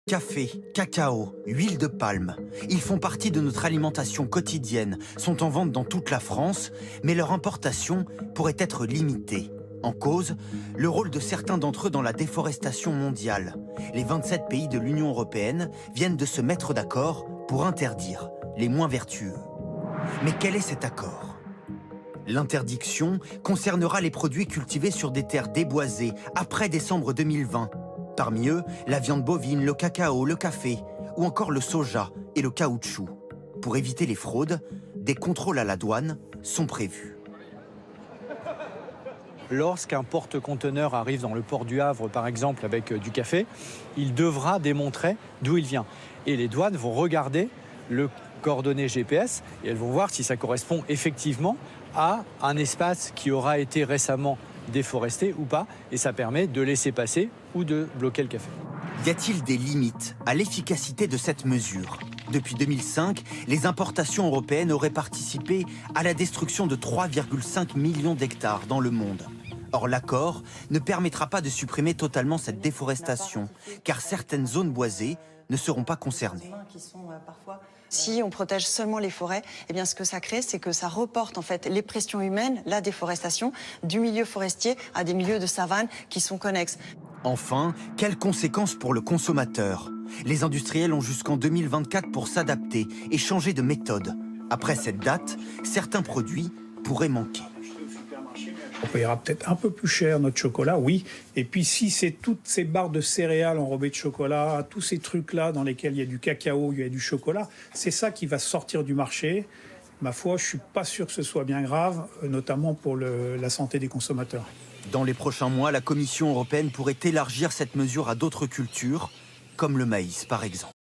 Café, cacao, huile de palme, ils font partie de notre alimentation quotidienne, sont en vente dans toute la France, mais leur importation pourrait être limitée. En cause, le rôle de certains d'entre eux dans la déforestation mondiale. Les 27 pays de l'Union européenne viennent de se mettre d'accord pour interdire les moins vertueux. Mais quel est cet accord? L'interdiction concernera les produits cultivés sur des terres déboisées après décembre 2020. Parmi eux, la viande bovine, le cacao, le café ou encore le soja et le caoutchouc. Pour éviter les fraudes, des contrôles à la douane sont prévus. Lorsqu'un porte-conteneur arrive dans le port du Havre, par exemple, avec du café, il devra démontrer d'où il vient. Et les douanes vont regarder le coordonnées GPS et elles vont voir si ça correspond effectivement à un espace qui aura été récemment déforesté ou pas, et ça permet de laisser passer ou de bloquer le café. Y a-t-il des limites à l'efficacité de cette mesure? Depuis 2005, les importations européennes auraient participé à la destruction de 3,5 millions d'hectares dans le monde. Or, l'accord ne permettra pas de supprimer totalement cette déforestation, car certaines zones boisées ne seront pas concernées. Si on protège seulement les forêts, eh bien ce que ça crée, c'est que ça reporte en fait les pressions humaines, la déforestation, du milieu forestier à des milieux de savane qui sont connexes. Enfin, quelles conséquences pour le consommateur? Les industriels ont jusqu'en 2024 pour s'adapter et changer de méthode. Après cette date, certains produits pourraient manquer. On payera peut-être un peu plus cher notre chocolat, oui. Et puis si c'est toutes ces barres de céréales enrobées de chocolat, tous ces trucs-là dans lesquels il y a du cacao, il y a du chocolat, c'est ça qui va sortir du marché. Ma foi, je ne suis pas sûr que ce soit bien grave, notamment pour la santé des consommateurs. Dans les prochains mois, la Commission européenne pourrait élargir cette mesure à d'autres cultures, comme le maïs par exemple.